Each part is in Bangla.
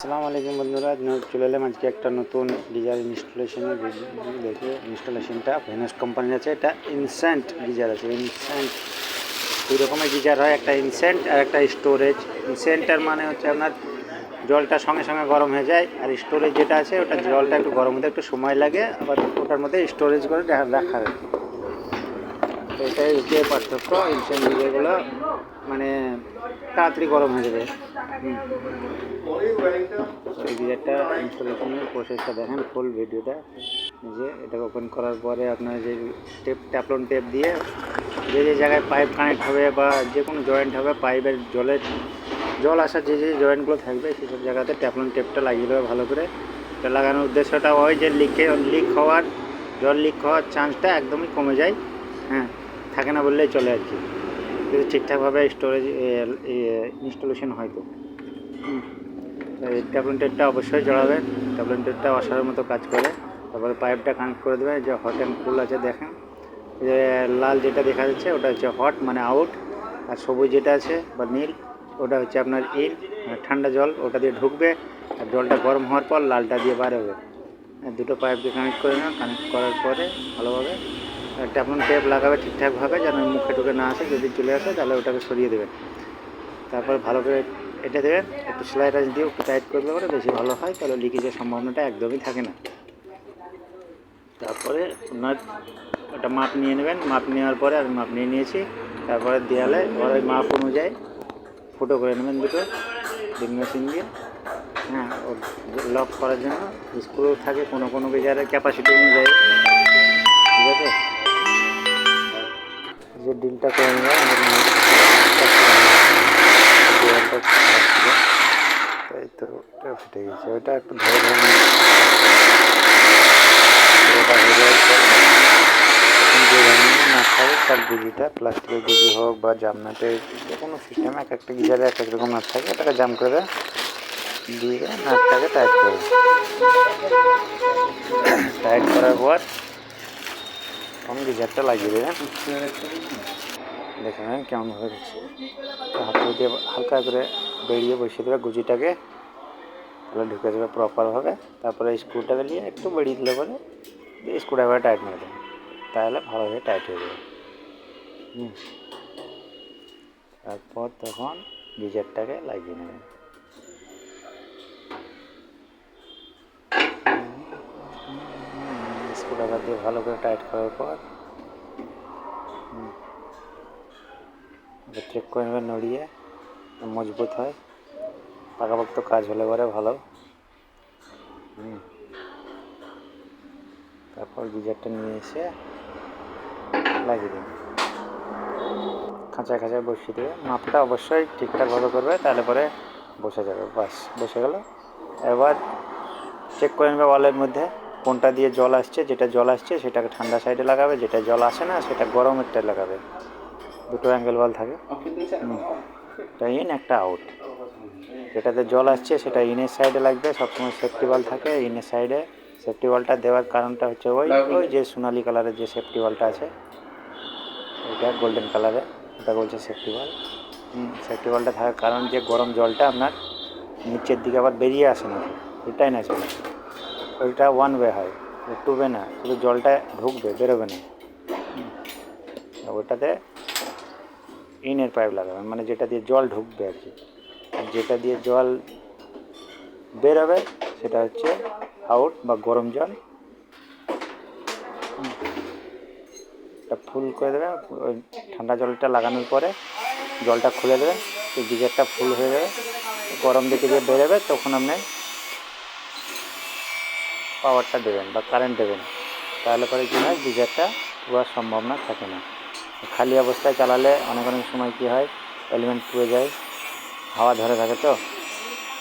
আসসালামু আলাইকুম বন্ধুরা, চলে এলাম আজকে একটা নতুন গিজার ইনস্টলেশনের ভিডিও দেখে। ইনস্টলেশনটা ভেনাস কোম্পানির আছে। এটা ইনস্ট্যান্ট গিজার আছে। ইনস্ট্যান্ট দুই রকমের গিজার হয়, একটা ইনস্ট্যান্ট আর একটা স্টোরেজ। ইনস্ট্যান্টের মানে হচ্ছে আপনার জলটা সঙ্গে সঙ্গে গরম হয়ে যায়, আর স্টোরেজ যেটা আছে ওটা জলটা একটু গরম হতে একটু সময় লাগে, আবার ওটার মধ্যে স্টোরেজ করে রাখা হয়। তো এটাই হচ্ছে পার্থক্য। ইনস্ট্যান্ট গিজারগুলো মানে তাড়াতাড়ি গরম হয়ে যাবে। এই গিজারটা ইনস্টলেশনের প্রসেসটা দেখেন, ফুল ভিডিওটা। যে এটাকে ওপেন করার পরে আপনার যে ট্যাপলন টেপ দিয়ে যে জায়গায় পাইপ কানেক্ট হবে বা যে কোনো জয়েন্ট হবে, পাইপের জল আসার যে জয়েন্টগুলো থাকবে সেসব জায়গাতে ট্যাপলন টেপটা লাগিয়ে দেবে ভালো করে। এটা লাগানোর উদ্দেশ্যটা হয় যে জল লিক হওয়ার চান্সটা একদমই কমে যায়। হ্যাঁ, থাকে না বললেই চলে আর কি, যদি ঠিকঠাকভাবে স্টোরেজ ইনস্টলেশন হয় তো। এই ট্যাপলন টেপটা অবশ্যই জড়াবে। ট্যাপলন টেপটা অসাধারণ মতো কাজ করে। তারপরে পাইপটা কানেক্ট করে দেবে। যে হট অ্যান্ড কুল আছে দেখেন, যে লাল যেটা দেখা যাচ্ছে ওটা হচ্ছে হট মানে আউট, আর সবুজ যেটা আছে বা নীল ওটা হচ্ছে আপনার ইন মানে ঠান্ডা জল, ওটা দিয়ে ঢুকবে। আর জলটা গরম হওয়ার পর লালটা দিয়ে বার হবে। দুটো পাইপকে কানেক্ট করে নেবে। কানেক্ট করার পরে ভালোভাবে ট্যাপলন টেপ লাগাবে ঠিকঠাকভাবে, যেন মুখে ঢুকে না আসে। যদি চলে আসে তাহলে ওটাকে সরিয়ে দেবেন। তারপর ভালো করে এটা দেবেন, একটু সেলাই টাচ দিয়ে একটু টাইট করলে পরে বেশি ভালো হয়, তাহলে লিকেজের সম্ভাবনাটা একদমই থাকে না। তারপরে আপনার একটা মাপ নিয়ে নেবেন। মাপ নেওয়ার পরে আমি মাপ নিয়ে নিয়েছি। তারপরে দেয়ালে ওই মাপ অনুযায়ী ফুটো করে নেবেন দুটো ড্রিল মেশিন দিয়ে। হ্যাঁ, ও লক করার জন্য স্ক্রু থাকে কোনো গিজারের ক্যাপাসিটি অনুযায়ী, ঠিক আছে। যে ডিলটা করে নেবেন তাই তো, ওটা ফেটে গেছে। ওটা একটু ধরে ধরে ওটা হয়ে যাওয়ার পর যে ধরনের নাট থাকে তার গুজিটা, প্লাস্টিকের গুজি হোক বা জামনাটের যে কোনো সিস্টেম, এক একটা গিজারে এক এক রকম নাট থাকে, ওটাকে জাম করে দিয়ে নাটটাকে টাইট করে টাইট করার পর তখন গিজারটা লাগিয়ে দেবেন। দেখে নেবেন কেমন হয়ে গেছে। হাত দিয়ে হালকা করে বেরিয়ে বসিয়ে দেবে গুজিটাকে, তাহলে ঢুকে যাবে প্রপারভাবে। তারপরে স্ক্রুটাকে নিয়ে একটু বেরিয়ে দিলে পরে স্ক্রুড্রাইভারে টাইট মেরে দেবেন, তাহলে ভালোভাবে টাইট হয়ে যাবে। তারপর তখন গিজারটাকে লাগিয়ে নেবেন। স্ক্রুড্রাইভার দিয়ে ভালো করে টাইট করার পর চেক করে নেবেন, নড়িয়ে মজবুত হয়। পাকাপোক্ত কাজ হলে পরে ভালো। তারপর গিজারটা নিয়ে এসে লাগিয়ে দেবেন, খাঁচায় খাঁচায় বসিয়ে দেবে। মাপটা অবশ্যই ঠিকঠাকভাবে করবে, তাহলে পরে বসে যাবে। বাস, বসে গেল। এবার চেক করে নেবে ওয়ালের মধ্যে কোনটা দিয়ে জল আসছে। যেটা জল আসছে সেটাকে ঠান্ডা সাইডে লাগাবে, যেটা জল আসে না সেটা গরমেরটা লাগাবে। দুটো অ্যাঙ্গেল ওয়াল থাকে, একটা ইন একটা আউট। যেটাতে জল আসছে সেটা ইনের সাইডে লাগবে, সবসময় সেফটি ওয়াল থাকে ইনের সাইডে। সেফটি ওয়ালটা দেওয়ার কারণটা হচ্ছে ওই যে সোনালি কালারের যে সেফটি ওয়ালটা আছে, ওইটা গোল্ডেন কালারে, ওটা বলছে সেফটি ওয়াল। সেফটি ওয়ালটা থাকার কারণ যে গরম জলটা আপনার নিচের দিকে আবার বেরিয়ে আসে না, রিটার্ন আসে না। ওইটা ওয়ান ওয়ে হয়, টু ওয়ে না, শুধু জলটা ঢুকবে, বেরোবে না। ওটাতে ইনের পাইপ লাগাবেন, মানে যেটা দিয়ে জল ঢুকবে আর কি। আর যেটা দিয়ে জল বেরোবে সেটা হচ্ছে আউট বা গরম জল। এটা ফুল করে দেবে। ওই ঠান্ডা জলটা লাগানোর পরে জলটা খুলে দেবে, এই গিজারটা ফুল হয়ে যাবে। গরম দিকে দিয়ে বেরোবে, তখন আপনি পাওয়ারটা দেবেন বা কারেন্ট দেবেন। তাহলে পরে কী হয়, গিজারটা পুরার সম্ভাবনা থাকে না। খালি অবস্থায় চালালে অনেক সময় কী হয়, এলিমেন্ট পুড়ে যায়, হাওয়া ধরে থাকে। তো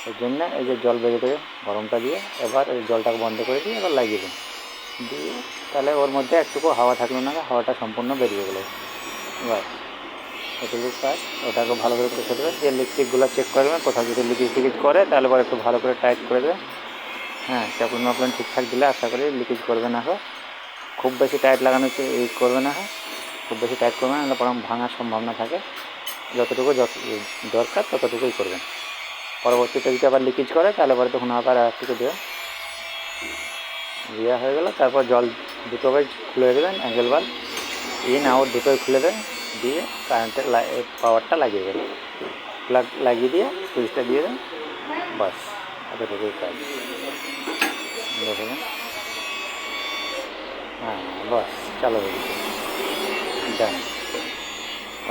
এই জন্য এই যে জল বেরিয়ে দেবে গরমটা দিয়ে, এবার এই জলটাকে বন্ধ করে দিয়ে এবার লাগিয়ে দেবেন। দিয়ে তাহলে ওর মধ্যে একটুকু হাওয়া থাকলো না, হাওয়াটা সম্পূর্ণ বেরিয়ে গেলো। এবার এটুকু কাজ। ওটাকে ভালো করে পুষে দেবে, দিয়ে লিকটিকগুলো চেক করবে। কোথাও যদি লিকেজ করে তাহলে পরে একটু ভালো করে টাইট করে দেবে। হ্যাঁ, ট্যাপলন মাপলন ঠিকঠাক দিলে আশা করি লিকেজ করবে না। খুব বেশি টাইট লাগানো করবে না, খুব বেশি টাইট করবে না, বরং ভাঙার সম্ভাবনা থাকে। যতটুকু দরকার ততটুকুই করবেন। পরবর্তীতে যদি আবার লিকেজ করে তাহলে পরে তখন আবার একটু দেবেন, দেওয়া হয়ে গেল। তারপর জল দুটোভাবে খুলে দেবেন, অ্যাঙ্গেল বাল্ব ইন আউট দুটোই খুলে দেবেন, দিয়ে কারেন্টের পাওয়ারটা লাগিয়ে দেবেন, প্লাগ লাগিয়ে দিয়ে সুইচটা দিয়ে দেন, বাস এতটুকুই কাজ। দেখুন, হ্যাঁ বাস চালু হয়ে গেছে, ডান।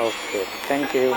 ওকে, থ্যাংক ইউ।